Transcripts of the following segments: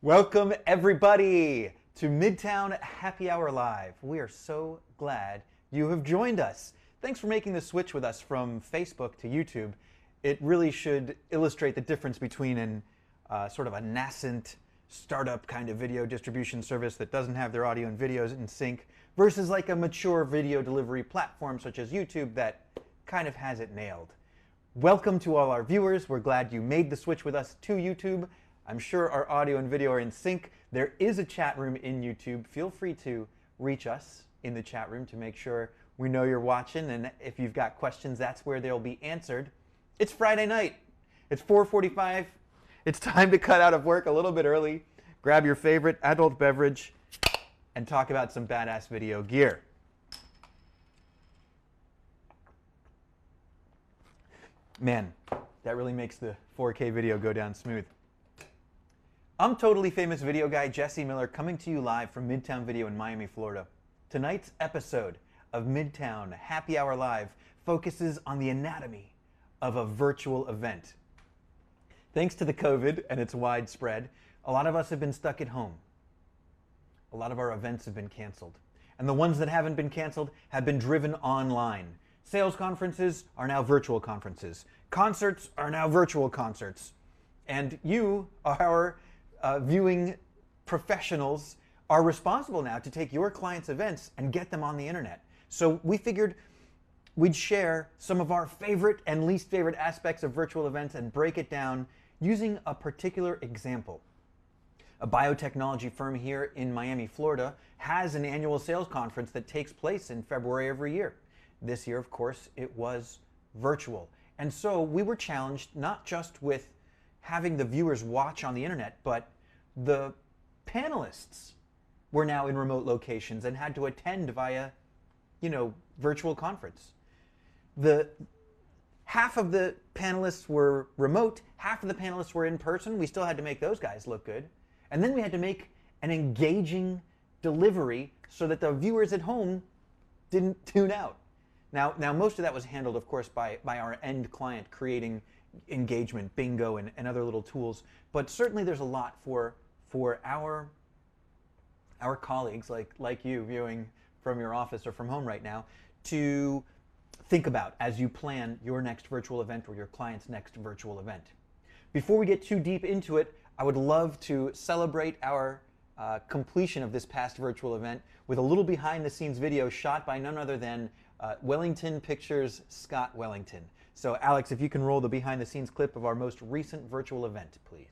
Welcome everybody to Midtown Happy Hour Live. We are so glad you have joined us. Thanks for making the switch with us from Facebook to YouTube. It really should illustrate the difference between an sort of a nascent startup kind of video distribution service that doesn't have their audio and videos in sync versus like a mature video delivery platform such as YouTube that kind of has it nailed. Welcome to all our viewers. We're glad you made the switch with us to YouTube. I'm sure our audio and video are in sync. There is a chat room in YouTube. Feel free to reach us in the chat room to make sure we know you're watching, and if you've got questions, that's where they'll be answered. It's Friday night. It's 4:45. It's time to cut out of work a little bit early, grab your favorite adult beverage, and talk about some badass video gear. Man, that really makes the 4K video go down smooth. I'm Totally Famous video guy Jesse Miller, coming to you live from Midtown Video in Miami, Florida. Tonight's episode of Midtown Happy Hour Live focuses on the anatomy of a virtual event. Thanks to the COVID and its widespread, a lot of us have been stuck at home. A lot of our events have been canceled. And the ones that haven't been canceled have been driven online. Sales conferences are now virtual conferences. Concerts are now virtual concerts. And you, our viewing professionals, are responsible now to take your clients' events and get them on the internet. So we figured we'd share some of our favorite and least favorite aspects of virtual events and break it down using a particular example. A biotechnology firm here in Miami, Florida, has an annual sales conference that takes place in February every year. This year, of course, it was virtual. And so we were challenged not just with having the viewers watch on the internet, but the panelists were now in remote locations and had to attend via, virtual conference. Half of the panelists were remote, half of the panelists were in person. We still had to make those guys look good. And then we had to make an engaging delivery so that the viewers at home didn't tune out. Now most of that was handled, of course, by our end client creating engagement, bingo, and other little tools. But certainly there's a lot for our colleagues like you viewing from your office or from home right now to think about as you plan your next virtual event or your client's next virtual event. Before we get too deep into it, I would love to celebrate our completion of this past virtual event with a little behind-the-scenes video shot by none other than Wellington Pictures' Scott Wellington. So Alex, if you can roll the behind-the-scenes clip of our most recent virtual event, please.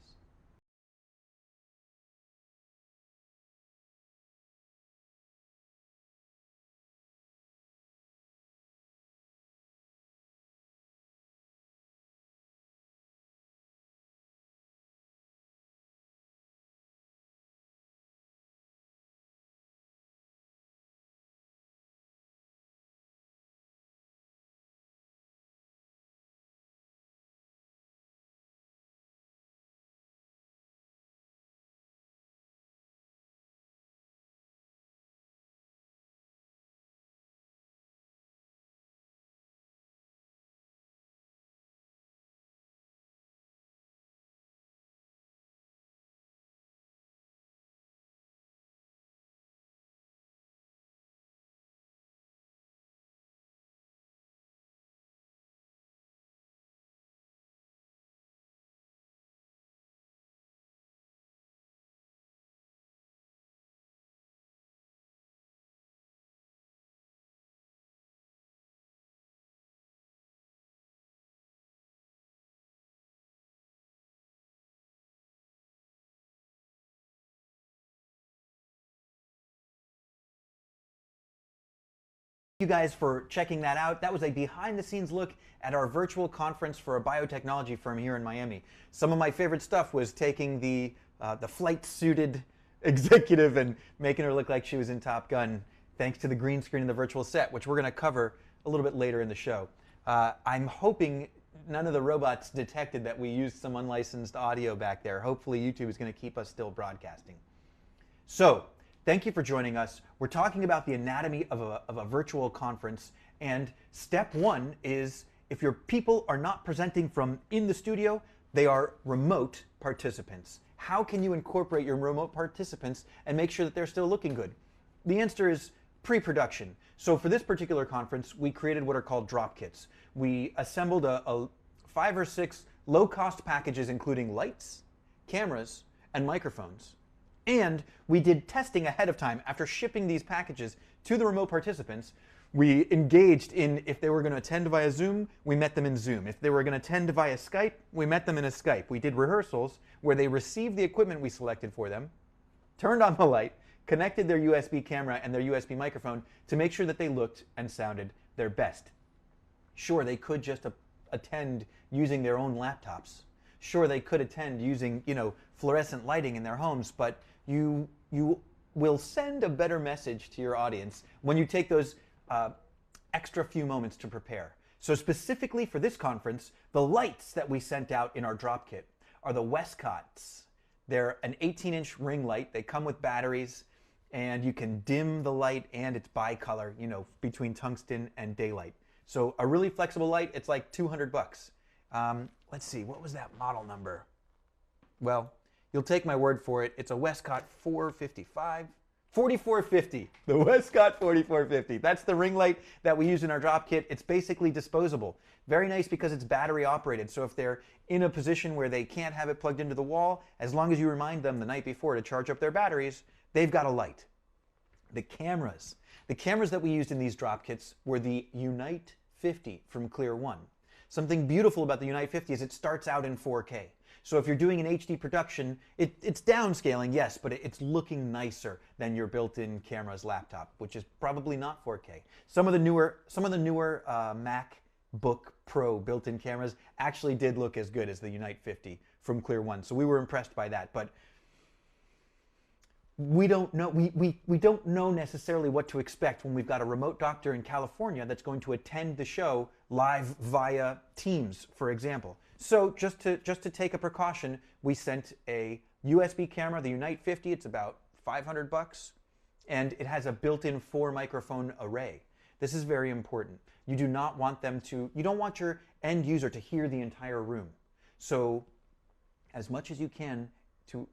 You guys for checking that out. That was a behind-the-scenes look at our virtual conference for a biotechnology firm here in Miami. Some of my favorite stuff was taking the flight-suited executive and making her look like she was in Top Gun, thanks to the green screen in the virtual set, which we're going to cover a little bit later in the show. I'm hoping none of the robots detected that we used some unlicensed audio back there. Hopefully YouTube is going to keep us still broadcasting. So, thank you for joining us. We're talking about the anatomy of a virtual conference, and step one is if your people are not presenting from in the studio, they are remote participants. How can you incorporate your remote participants and make sure that they're still looking good? The answer is pre-production. So for this particular conference, we created what are called drop kits. We assembled a 5 or 6 low-cost packages including lights, cameras, and microphones. And we did testing ahead of time. After shipping these packages to the remote participants, we engaged in, if they were going to attend via Zoom, we met them in Zoom. If they were going to attend via Skype, we met them in a Skype. We did rehearsals where they received the equipment we selected for them, turned on the light, connected their USB camera and their USB microphone to make sure that they looked and sounded their best. Sure, they could just attend using their own laptops. Sure, they could attend using, fluorescent lighting in their homes, but you will send a better message to your audience when you take those extra few moments to prepare. So specifically for this conference, the lights that we sent out in our drop kit are the Westcotts. They're an 18-inch ring light. They come with batteries, and you can dim the light, and it's bicolor, between tungsten and daylight. So a really flexible light, it's like $200. Let's see, what was that model number? Well, you'll take my word for it. It's a Westcott 4450. The Westcott 4450. That's the ring light that we use in our drop kit. It's basically disposable. Very nice because it's battery operated. So if they're in a position where they can't have it plugged into the wall, as long as you remind them the night before to charge up their batteries, they've got a light. The cameras that we used in these drop kits were the Unite 50 from Clear One. Something beautiful about the Unite 50 is it starts out in 4K. So if you're doing an HD production, it's downscaling, yes, but it's looking nicer than your built-in camera's laptop, which is probably not 4K. Some of the newer MacBook Pro built-in cameras actually did look as good as the Unite 50 from Clear One, so we were impressed by that. But we don't know we don't know necessarily what to expect when we've got a remote doctor in California that's going to attend the show live via Teams, for example. So just to take a precaution, we sent a USB camera, the Unite 50. It's about $500, and it has a built-in 4-microphone array. This is very important. You do not want you don't want your end user to hear the entire room. So as much as you can do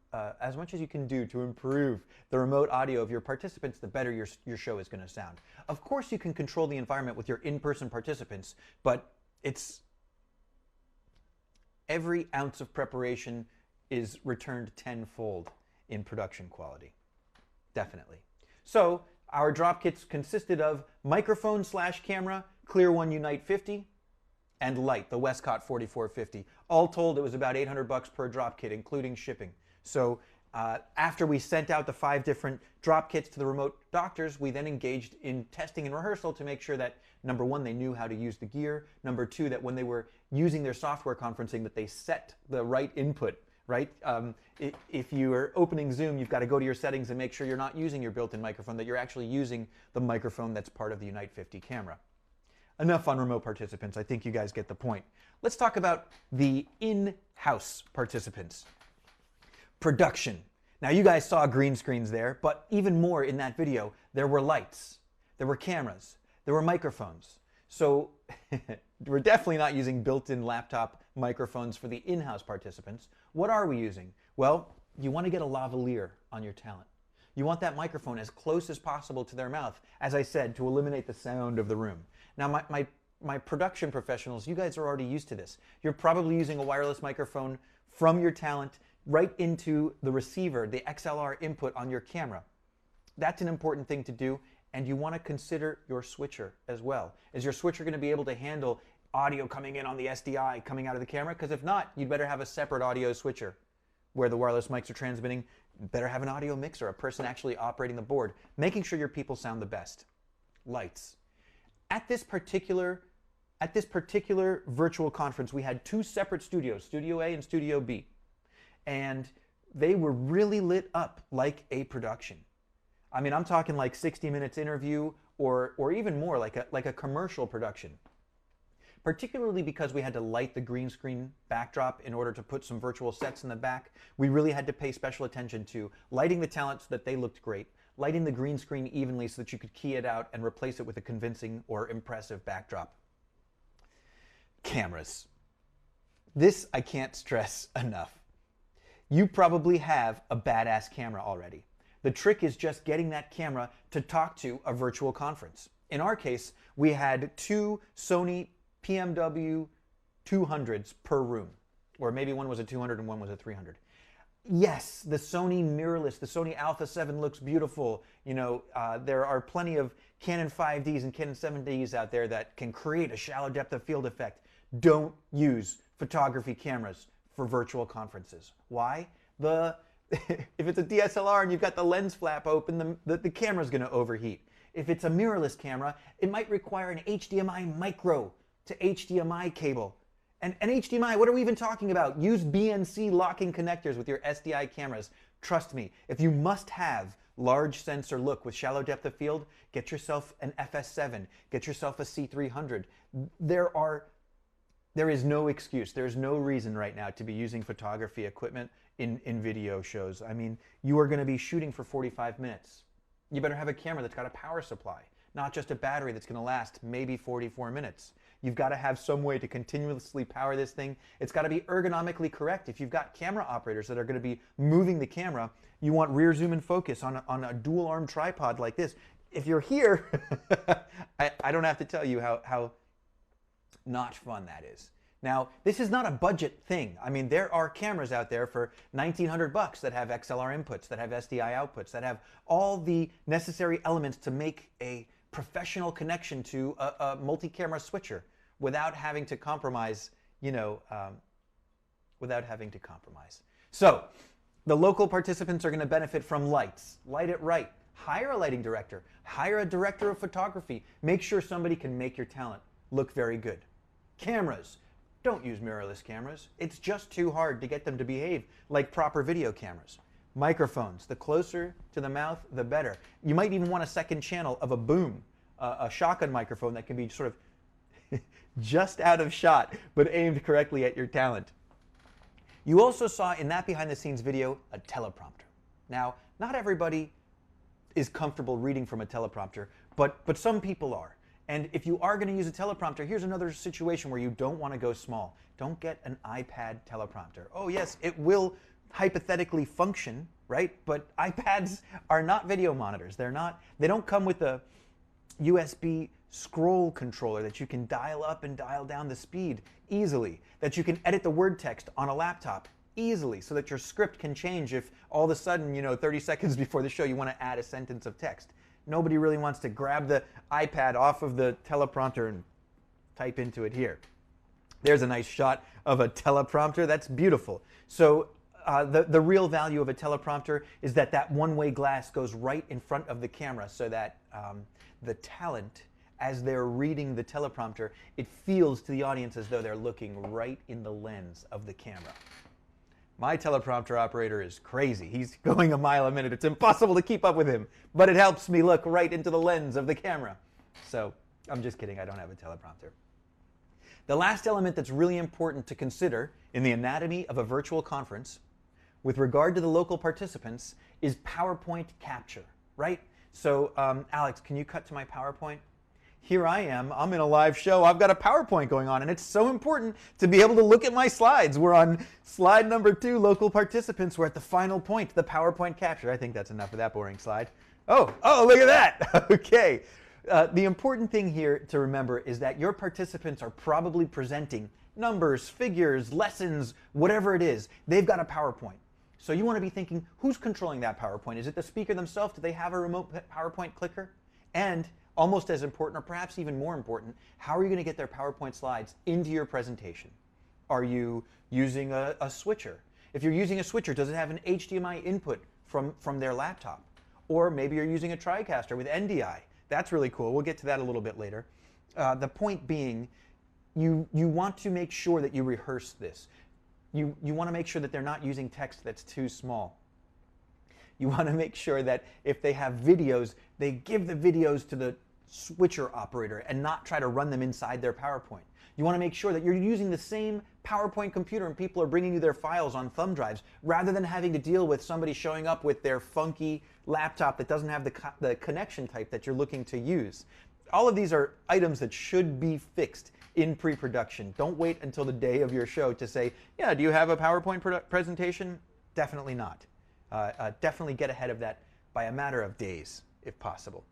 to improve the remote audio of your participants, the better your show is going to sound. Of course, you can control the environment with your in-person participants, but every ounce of preparation is returned tenfold in production quality. Definitely. So our drop kits consisted of microphone/camera, Clear One Unite 50, and light, the Westcott 4450. All told, it was about $800 per drop kit, including shipping. So after we sent out the 5 different drop kits to the remote doctors, we then engaged in testing and rehearsal to make sure that, number 1, they knew how to use the gear. Number 2, that when they were using their software conferencing, that they set the right input, right? If you are opening Zoom, you've got to go to your settings and make sure you're not using your built-in microphone, that you're actually using the microphone that's part of the Unite 50 camera. Enough on remote participants. I think you guys get the point. Let's talk about the in-house participants. Production. Now you guys saw green screens there, but even more in that video, there were lights, there were cameras, there were microphones. So we're definitely not using built-in laptop microphones for the in-house participants. What are we using? Well, you want to get a lavalier on your talent. You want that microphone as close as possible to their mouth, as I said, to eliminate the sound of the room. Now my production professionals, you guys are already used to this. You're probably using a wireless microphone from your talent right into the receiver, the XLR input on your camera. That's an important thing to do, and you want to consider your switcher as well. Is your switcher going to be able to handle audio coming in on the SDI coming out of the camera? Because if not, you'd better have a separate audio switcher where the wireless mics are transmitting. Better have an audio mixer, a person actually operating the board, making sure your people sound the best. Lights. At this particular virtual conference, we had 2 separate studios, Studio A and Studio B. And they were really lit up like a production. I mean, I'm talking like 60 minutes interview or even more, like a commercial production. Particularly because we had to light the green screen backdrop in order to put some virtual sets in the back. We really had to pay special attention to lighting the talent so that they looked great, lighting the green screen evenly so that you could key it out and replace it with a convincing or impressive backdrop. Cameras. This I can't stress enough. you probably have a badass camera already. The trick is just getting that camera to talk to a virtual conference. In our case, we had 2 Sony PMW 200s per room, or maybe one was a 200 and one was a 300. Yes, the Sony mirrorless, the Sony Alpha 7 looks beautiful. You know, there are plenty of Canon 5Ds and Canon 7Ds out there that can create a shallow depth of field effect. Don't use photography cameras for virtual conferences. Why? If it's a DSLR and you've got the lens flap open, the camera's going to overheat. If it's a mirrorless camera, it might require an HDMI micro to HDMI cable. And HDMI, what are we even talking about? Use BNC locking connectors with your SDI cameras. Trust me, if you must have large sensor look with shallow depth of field, get yourself an FS7, get yourself a C300. There is no excuse, there's no reason right now to be using photography equipment in video shows. I mean, you are going to be shooting for 45 minutes. You better have a camera that's got a power supply, not just a battery that's going to last maybe 44 minutes. You've got to have some way to continuously power this thing. It's got to be ergonomically correct. If you've got camera operators that are going to be moving the camera, you want rear zoom and focus on a dual arm tripod like this. If you're here, I don't have to tell you how not fun that is. Now, this is not a budget thing. I mean, there are cameras out there for $1,900 that have XLR inputs, that have SDI outputs, that have all the necessary elements to make a professional connection to a multi-camera switcher without having to compromise, without having to compromise. So, the local participants are going to benefit from lights. Light it right. Hire a lighting director. Hire a director of photography. Make sure somebody can make your talent look very good. Cameras. Don't use mirrorless cameras. It's just too hard to get them to behave like proper video cameras. Microphones. The closer to the mouth, the better. You might even want a second channel of a boom, a shotgun microphone that can be sort of just out of shot, but aimed correctly at your talent. You also saw in that behind-the-scenes video a teleprompter. Now, not everybody is comfortable reading from a teleprompter, but some people are. And if you are going to use a teleprompter, here's another situation where you don't want to go small. Don't get an iPad teleprompter. Oh yes, it will hypothetically function, right? But iPads are not video monitors. They don't come with a USB scroll controller that you can dial up and dial down the speed easily, that you can edit the word text on a laptop easily so that your script can change if all of a sudden, 30 seconds before the show you want to add a sentence of text. Nobody really wants to grab the iPad off of the teleprompter and type into it here. There's a nice shot of a teleprompter. That's beautiful. So the real value of a teleprompter is that one-way glass goes right in front of the camera so that the talent, as they're reading the teleprompter, it feels to the audience as though they're looking right in the lens of the camera. My teleprompter operator is crazy. He's going a mile a minute. It's impossible to keep up with him, but it helps me look right into the lens of the camera. So I'm just kidding, I don't have a teleprompter. The last element that's really important to consider in the anatomy of a virtual conference with regard to the local participants is PowerPoint capture, right? So Alex, can you cut to my PowerPoint? Here I am, I'm in a live show, I've got a PowerPoint going on, and it's so important to be able to look at my slides. We're on slide number 2, local participants. We're at the final point, the PowerPoint capture. I think that's enough of that boring slide. Oh, look at that. Okay. The important thing here to remember is that your participants are probably presenting numbers, figures, lessons, whatever it is. They've got a PowerPoint. So you want to be thinking, who's controlling that PowerPoint? Is it the speaker themselves? Do they have a remote PowerPoint clicker? And almost as important, or perhaps even more important, how are you going to get their PowerPoint slides into your presentation? Are you using a switcher? If you're using a switcher, does it have an HDMI input from their laptop? Or maybe you're using a TriCaster with NDI. That's really cool. We'll get to that a little bit later. The point being, you want to make sure that you rehearse this. You want to make sure that they're not using text that's too small. You want to make sure that if they have videos, they give the videos to the switcher operator and not try to run them inside their PowerPoint. You want to make sure that you're using the same PowerPoint computer and people are bringing you their files on thumb drives rather than having to deal with somebody showing up with their funky laptop that doesn't have the connection type that you're looking to use. All of these are items that should be fixed in pre-production. Don't wait until the day of your show to say, yeah, do you have a PowerPoint presentation? Definitely not. Definitely get ahead of that by a matter of days, if possible.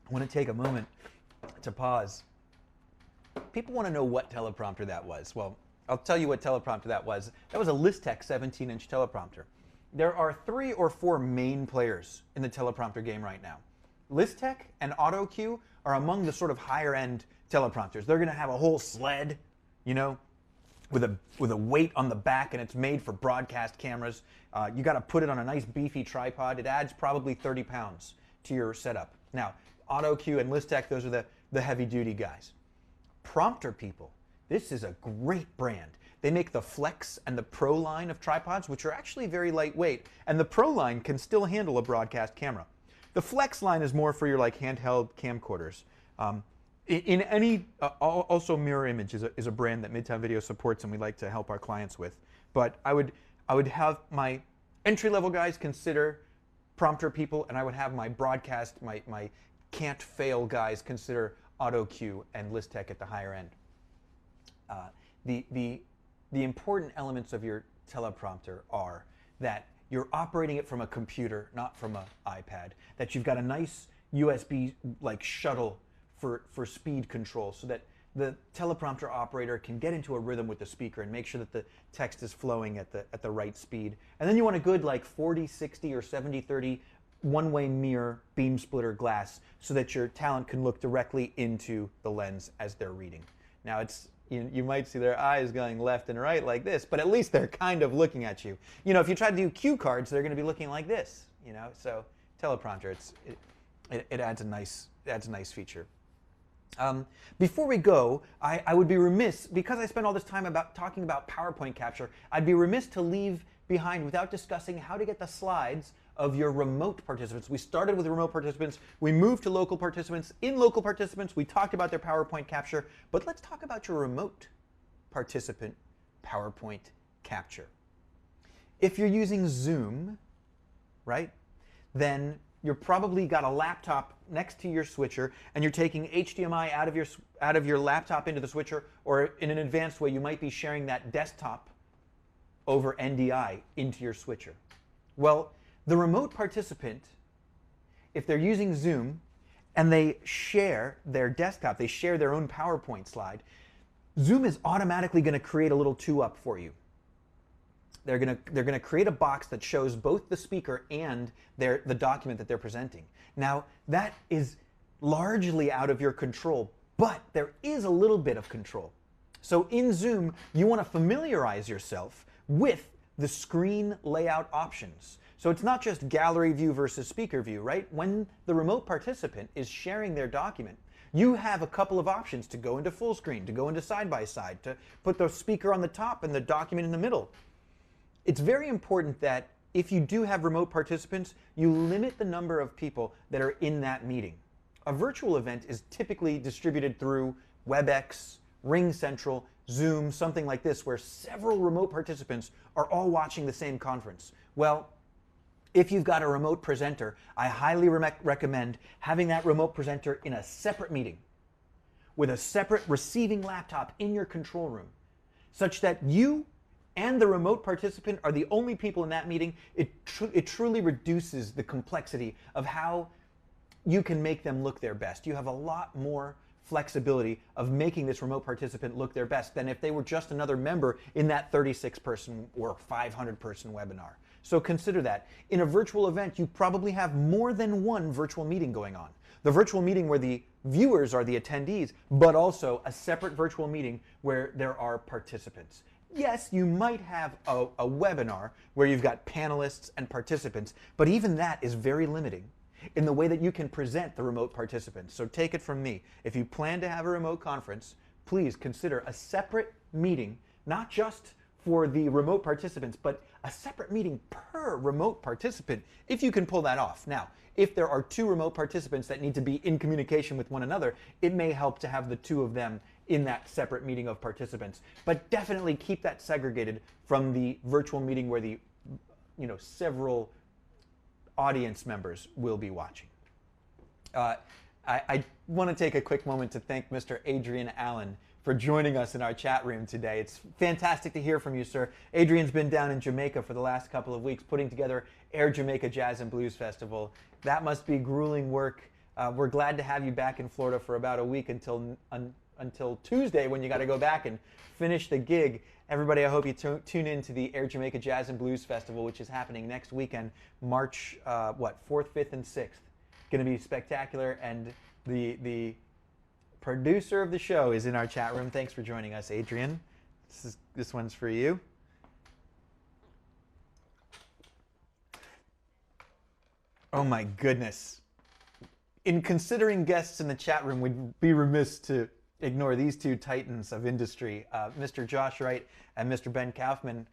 I want to take a moment to pause. People want to know what teleprompter that was. Well, I'll tell you what teleprompter that was. That was a Listech 17-inch teleprompter. There are 3 or 4 main players in the teleprompter game right now. Listech and AutoCue are among the sort of higher-end teleprompters. They're going to have a whole sled, you know, with a weight on the back, and it's made for broadcast cameras. You got to put it on a nice beefy tripod. It adds probably 30 pounds to your setup. Now, AutoCue and Listech, those are the heavy-duty guys. Prompter people, this is a great brand. They make the Flex and the Pro line of tripods, which are actually very lightweight, and the Pro line can still handle a broadcast camera. The Flex line is more for your like handheld camcorders. Also Mirror Image is a brand that Midtown Video supports and we like to help our clients with. But I would have my entry-level guys consider prompter people, and I would have my broadcast, my can't fail guys consider AutoCue and Listech at the higher end. The important elements of your teleprompter are that you're operating it from a computer, not from an iPad, that you've got a nice USB like shuttle for speed control so that the teleprompter operator can get into a rhythm with the speaker and make sure that the text is flowing at the right speed. And then you want a good like 40-60 or 70-30 one-way mirror beam splitter glass so that your talent can look directly into the lens as they're reading. Now you might see their eyes going left and right like this, but at least they're kind of looking at you. You know, if you try to do cue cards, they're going to be looking like this. You know, so teleprompter, it adds a nice feature. Before we go, I would be remiss, because I spent all this time talking about PowerPoint capture, I'd be remiss to leave behind without discussing how to get the slides of your remote participants. We started with remote participants, we moved to local participants. In local participants, we talked about their PowerPoint capture, but let's talk about your remote participant PowerPoint capture. If you're using Zoom, right, then you're probably got a laptop next to your switcher and you're taking HDMI out of your laptop into the switcher, or in an advanced way, you might be sharing that desktop over NDI into your switcher. Well, the remote participant, if they're using Zoom and they share their desktop, they share their own PowerPoint slide, Zoom is automatically going to create a little 2-up for you. They're going to create a box that shows both the speaker and the document that they're presenting. Now, that is largely out of your control, but there is a little bit of control. So in Zoom, you want to familiarize yourself with the screen layout options. So it's not just gallery view versus speaker view, right? When the remote participant is sharing their document, you have a couple of options to go into full screen, to go into side-by-side, to put the speaker on the top and the document in the middle. It's very important that if you do have remote participants, you limit the number of people that are in that meeting. A virtual event is typically distributed through WebEx, RingCentral, Zoom, something like this, where several remote participants are all watching the same conference. Well, if you've got a remote presenter, I highly recommend having that remote presenter in a separate meeting with a separate receiving laptop in your control room, such that you and the remote participant are the only people in that meeting. It truly reduces the complexity of how you can make them look their best. You have a lot more flexibility of making this remote participant look their best than if they were just another member in that 36-person or 500-person webinar. So consider that. In a virtual event, you probably have more than one virtual meeting going on. The virtual meeting where the viewers are the attendees, but also a separate virtual meeting where there are participants. Yes, you might have a webinar where you've got panelists and participants, but even that is very limiting in the way that you can present the remote participants. So take it from me. If you plan to have a remote conference, please consider a separate meeting, not just for the remote participants, but a separate meeting per remote participant, if you can pull that off. Now, if there are 2 remote participants that need to be in communication with one another, it may help to have the 2 of them in that separate meeting of participants. But definitely keep that segregated from the virtual meeting where the several audience members will be watching. I want to take a quick moment to thank Mr. Adrian Allen for joining us in our chat room today. It's fantastic to hear from you, sir. Adrian's been down in Jamaica for the last couple of weeks putting together Air Jamaica Jazz and Blues Festival. That must be grueling work. We're glad to have you back in Florida for about a week until Tuesday, when you got to go back and finish the gig. Everybody, I hope you tune in to the Air Jamaica Jazz and Blues Festival, which is happening next weekend, March 4th, 5th, and 6th. Going to be spectacular, and the producer of the show is in our chat room. Thanks for joining us, Adrian. This one's for you. Oh my goodness. In considering guests in the chat room, we'd be remiss to ignore these two titans of industry, Mr. Josh Wright and Mr. Ben Kaufman.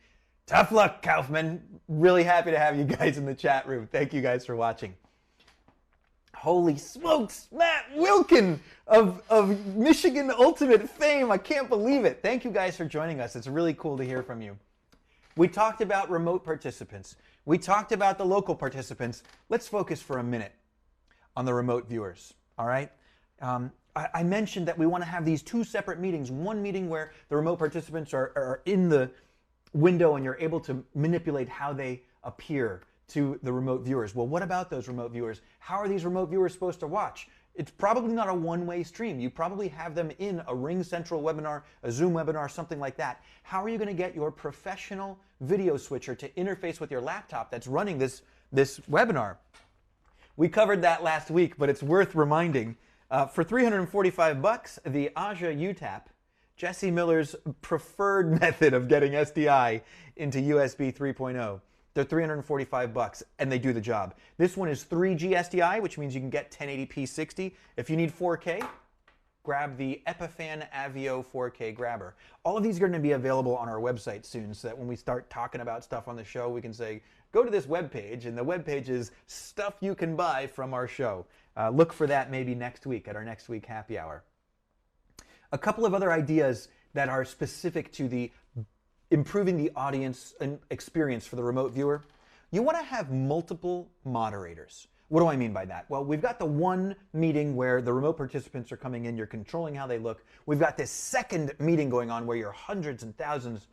Tough luck, Kaufman. Really happy to have you guys in the chat room. Thank you guys for watching. Holy smokes, Matt Wilkin of Michigan Ultimate fame. I can't believe it. Thank you guys for joining us. It's really cool to hear from you. We talked about remote participants. We talked about the local participants. Let's focus for a minute on the remote viewers, all right? I mentioned that we want to have these two separate meetings. One meeting where the remote participants are in the window and you're able to manipulate how they appear to the remote viewers. Well, what about those remote viewers? How are these remote viewers supposed to watch? It's probably not a one-way stream. You probably have them in a Ring Central webinar, a Zoom webinar, something like that. How are you going to get your professional video switcher to interface with your laptop that's running this webinar? We covered that last week, but it's worth reminding. For $345, the Aja UTAP, Jesse Miller's preferred method of getting SDI into USB 3.0. They're $345, and they do the job. This one is 3G SDI, which means you can get 1080p 60. If you need 4K, grab the Epiphan Avio 4K grabber. All of these are going to be available on our website soon, so that when we start talking about stuff on the show, we can say, go to this webpage, and the webpage is stuff you can buy from our show. Look for that maybe next week at our next week happy hour. A couple of other ideas that are specific to the improving the audience experience for the remote viewer. You want to have multiple moderators. What do I mean by that? Well, we've got the one meeting where the remote participants are coming in, you're controlling how they look. We've got this second meeting going on where you're hundreds and thousands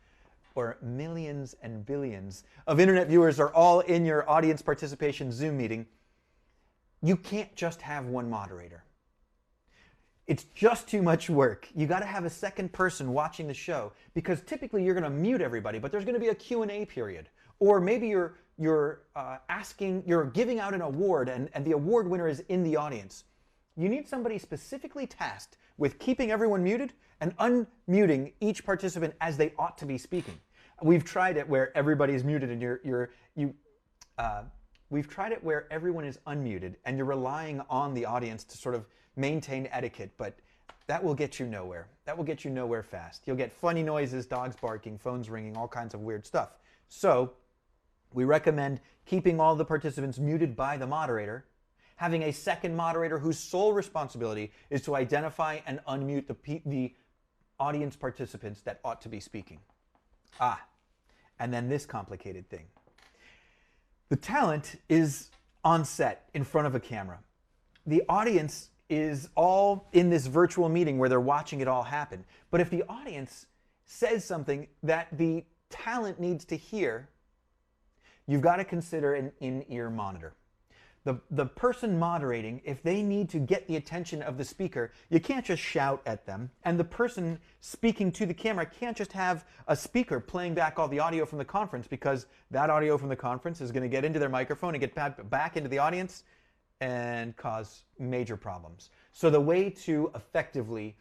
or millions and billions of internet viewers are all in your audience participation Zoom meeting. You can't just have one moderator. It's just too much work. You got to have a second person watching the show, because typically you're going to mute everybody, but there's going to be a Q&A period. Or maybe you're giving out an award and the award winner is in the audience. You need somebody specifically tasked with keeping everyone muted and unmuting each participant as they ought to be speaking. We've tried it where everybody's muted and we've tried it where everyone is unmuted and you're relying on the audience to sort of maintain etiquette, but that will get you nowhere. That will get you nowhere fast. You'll get funny noises, dogs barking, phones ringing, all kinds of weird stuff. So we recommend keeping all the participants muted by the moderator, having a second moderator whose sole responsibility is to identify and unmute the audience participants that ought to be speaking. And then this complicated thing. The talent is on set in front of a camera. The audience is all in this virtual meeting where they're watching it all happen. But if the audience says something that the talent needs to hear, you've got to consider an in-ear monitor. The person moderating, if they need to get the attention of the speaker, you can't just shout at them. And the person speaking to the camera can't just have a speaker playing back all the audio from the conference, because that audio from the conference is going to get into their microphone and get back into the audience and cause major problems. So the way to effectively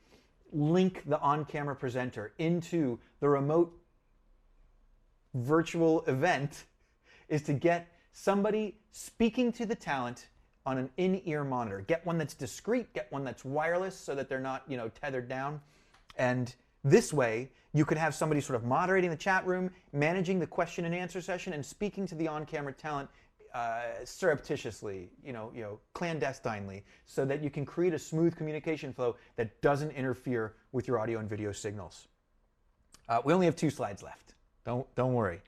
link the on-camera presenter into the remote virtual event is to get somebody speaking to the talent on an in-ear monitor. Get one that's discreet, get one that's wireless so that they're not, tethered down. And this way, you could have somebody sort of moderating the chat room, managing the question and answer session, and speaking to the on-camera talent surreptitiously, clandestinely, so that you can create a smooth communication flow that doesn't interfere with your audio and video signals. We only have 2 slides left. Don't worry.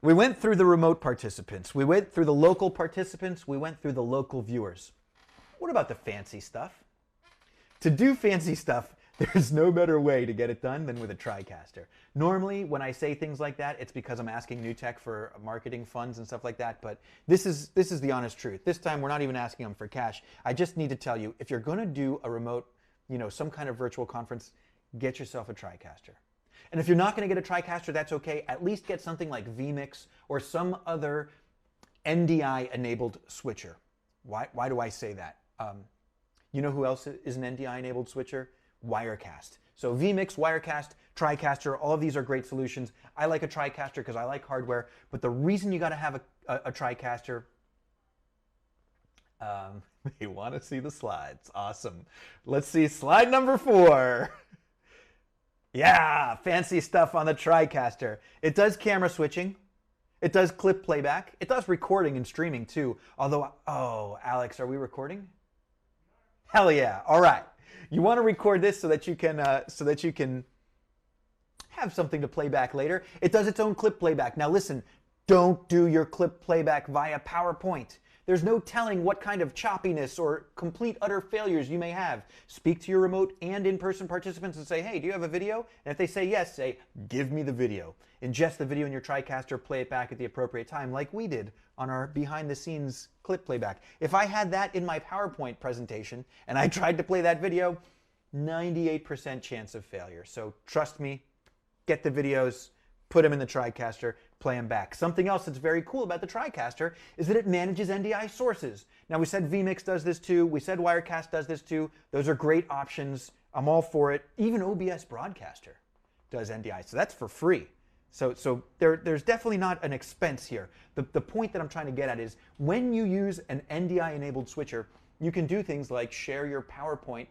We went through the remote participants. We went through the local participants. We went through the local viewers. What about the fancy stuff? To do fancy stuff, there's no better way to get it done than with a TriCaster. Normally, when I say things like that, it's because I'm asking New Tech for marketing funds and stuff like that, but this is the honest truth. This time, we're not even asking them for cash. I just need to tell you, if you're going to do a remote, some kind of virtual conference, get yourself a TriCaster. And if you're not going to get a TriCaster, that's okay. At least get something like vMix or some other NDI-enabled switcher. Why do I say that? You know who else is an NDI-enabled switcher? Wirecast. So vMix, Wirecast, TriCaster, all of these are great solutions. I like a TriCaster because I like hardware, but the reason you got to have a TriCaster, you want to see the slides. Awesome. Let's see slide number 4. Yeah, fancy stuff on the TriCaster. It does camera switching. It does clip playback. It does recording and streaming too. Although, oh, Alex, are we recording? Hell yeah. All right. You want to record this so that you can have something to play back later. It does its own clip playback. Now listen, don't do your clip playback via PowerPoint. There's no telling what kind of choppiness or complete utter failures you may have. Speak to your remote and in-person participants and say, hey, do you have a video? And if they say yes, say, give me the video. Ingest the video in your TriCaster, play it back at the appropriate time like we did on our behind-the-scenes clip playback. If I had that in my PowerPoint presentation and I tried to play that video, 98% chance of failure. So trust me, get the videos, put them in the TriCaster, play them back. Something else that's very cool about the TriCaster is that it manages NDI sources. Now we said vMix does this too, we said Wirecast does this too. Those are great options. I'm all for it. Even OBS Broadcaster does NDI, so that's for free. So there's definitely not an expense here. The point that I'm trying to get at is when you use an NDI-enabled switcher, you can do things like share your PowerPoint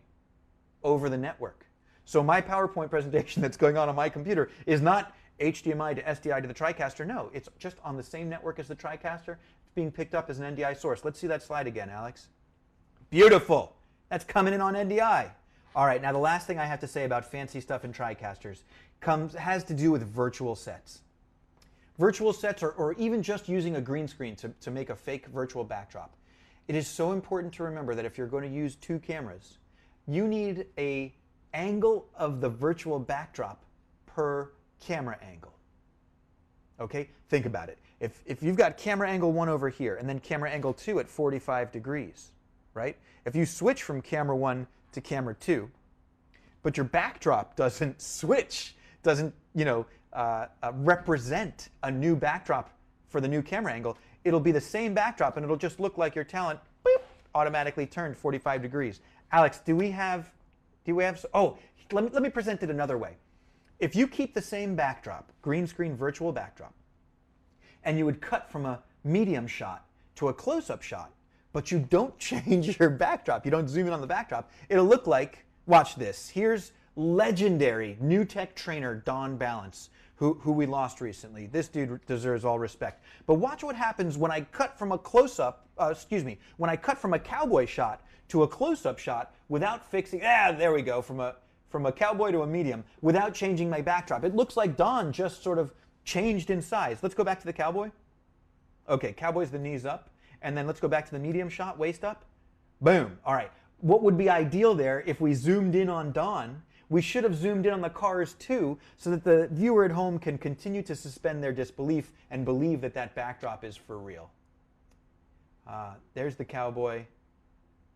over the network. So my PowerPoint presentation that's going on my computer is not HDMI to SDI to the TriCaster. No, it's just on the same network as the TriCaster. It's being picked up as an NDI source. Let's see that slide again, Alex. Beautiful. That's coming in on NDI. All right, now the last thing I have to say about fancy stuff in TriCasters has to do with virtual sets. Virtual sets, or even just using a green screen to make a fake virtual backdrop. It is so important to remember that if you're going to use 2 cameras, you need an angle of the virtual backdrop per camera angle. Okay, think about it. If you've got camera angle 1 over here and then camera angle 2 at 45 degrees, right? If you switch from camera 1 to camera 2, but your backdrop doesn't switch, doesn't represent a new backdrop for the new camera angle, it'll be the same backdrop and it'll just look like your talent boop, automatically turned 45 degrees. Alex, do we have, oh, let me present it another way. If you keep the same backdrop, green screen virtual backdrop, and you would cut from a medium shot to a close-up shot, but you don't change your backdrop, you don't zoom in on the backdrop, it'll look like, watch this, here's legendary New Tech trainer Don Balance, who we lost recently. This dude deserves all respect. But watch what happens when I cut from a close-up, when I cut from a cowboy shot to a close-up shot without fixing, there we go, from a cowboy to a medium, without changing my backdrop. It looks like Don just sort of changed in size. Let's go back to the cowboy. Okay, cowboy's the knees up. And then let's go back to the medium shot, waist up. Boom. All right. What would be ideal there if we zoomed in on Don? We should have zoomed in on the cars too, so that the viewer at home can continue to suspend their disbelief and believe that that backdrop is for real. There's the cowboy.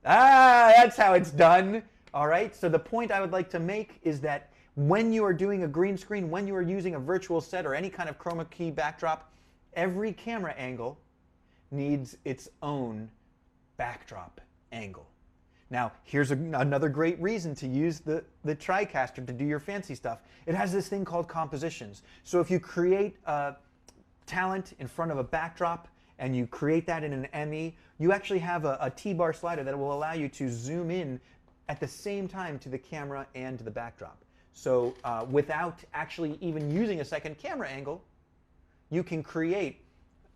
That's how it's done. All right. So the point I would like to make is that when you are doing a green screen, when you are using a virtual set or any kind of chroma key backdrop, every camera angle needs its own backdrop angle. Now, here's another great reason to use the TriCaster to do your fancy stuff. It has this thing called compositions. So if you create a talent in front of a backdrop and you create that in an ME, you actually have a T-bar slider that will allow you to zoom in at the same time to the camera and to the backdrop. So without actually even using a second camera angle, you can create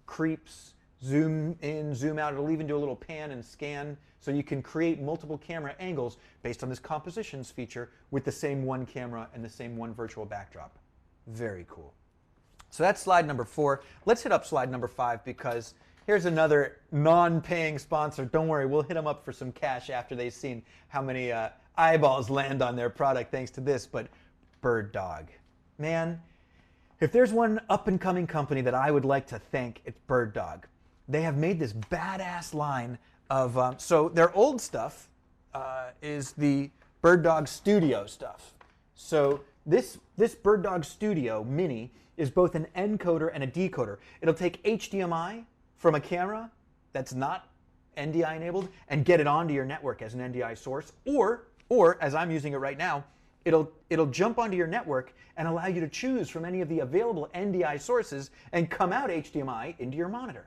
creeps, zoom in, zoom out. It'll even do a little pan and scan. So you can create multiple camera angles based on this compositions feature with the same one camera and the same one virtual backdrop. Very cool. So that's slide number 4. Let's hit up slide number 5 because here's another non-paying sponsor. Don't worry, we'll hit them up for some cash after they've seen how many eyeballs land on their product thanks to this, but Bird Dog. Man, if there's one up-and-coming company that I would like to thank, it's Bird Dog. They have made this badass line of, so their old stuff is the Bird Dog Studio stuff. So this Bird Dog Studio Mini is both an encoder and a decoder. It'll take HDMI from a camera that's not NDI enabled and get it onto your network as an NDI source, or as I'm using it right now, it'll jump onto your network and allow you to choose from any of the available NDI sources and come out HDMI into your monitor.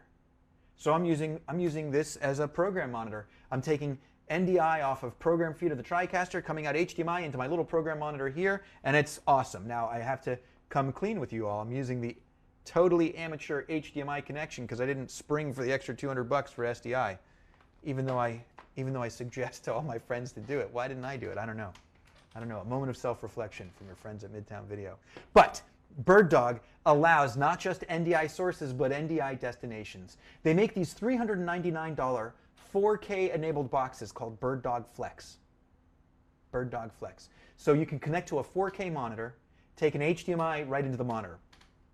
So I'm using this as a program monitor. I'm taking NDI off of program feed of the TriCaster, coming out HDMI into my little program monitor here, and it's awesome. Now I have to come clean with you all. I'm using the totally amateur HDMI connection because I didn't spring for the extra $200 for SDI, even though I suggest to all my friends to do it. Why didn't I do it? I don't know. A moment of self-reflection from your friends at Midtown Video. But Bird Dog allows not just NDI sources, but NDI destinations. They make these $399 4K enabled boxes called Bird Dog Flex. Bird Dog Flex. So you can connect to a 4K monitor, take an HDMI right into the monitor.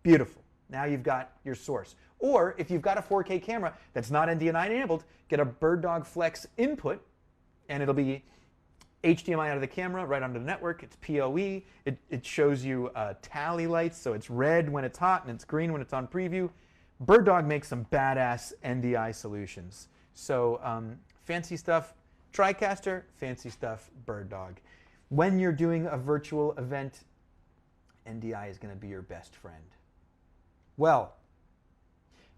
Beautiful. Now you've got your source. Or if you've got a 4K camera that's not NDI enabled, get a Bird Dog Flex input, and it'll be HDMI out of the camera, right onto the network. It's PoE. It shows you tally lights, so it's red when it's hot and it's green when it's on preview. Bird Dog makes some badass NDI solutions. So fancy stuff, TriCaster, fancy stuff, Bird Dog. When you're doing a virtual event, NDI is going to be your best friend. Well,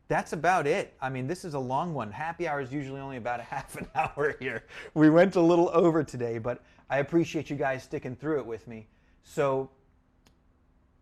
that's about it. I mean, this is a long one. Happy hour is usually only about a half an hour here. We went a little over today, but I appreciate you guys sticking through it with me. So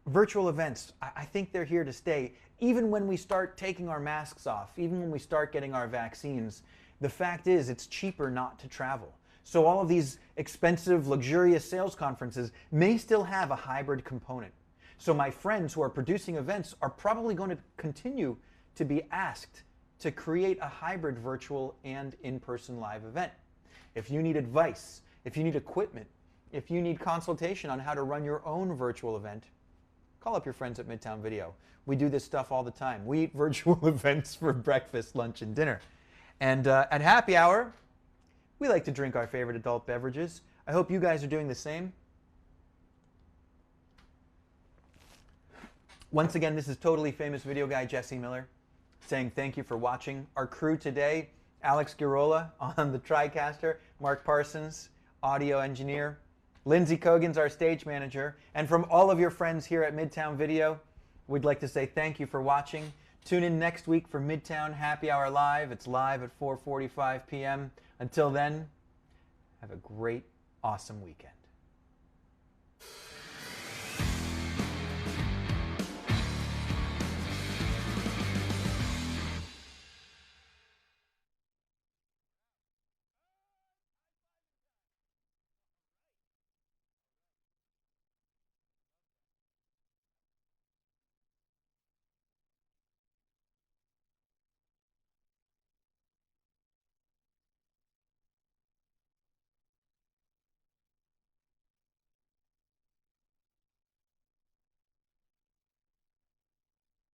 virtual events, I think they're here to stay. Even when we start taking our masks off, even when we start getting our vaccines, the fact is it's cheaper not to travel. So all of these expensive, luxurious sales conferences may still have a hybrid component. So my friends who are producing events are probably going to continue to be asked to create a hybrid virtual and in-person live event. If you need advice, if you need equipment, if you need consultation on how to run your own virtual event, call up your friends at Midtown Video. We do this stuff all the time. We eat virtual events for breakfast, lunch, and dinner. And at happy hour, we like to drink our favorite adult beverages. I hope you guys are doing the same. Once again, this is totally famous video guy Jesse Miller saying thank you for watching. Our crew today, Alex Girola on the TriCaster, Mark Parsons, audio engineer, Lindsay Cogan's our stage manager, and from all of your friends here at Midtown Video, we'd like to say thank you for watching. Tune in next week for Midtown Happy Hour Live. It's live at 4:45 p.m. Until then, have a great, awesome weekend.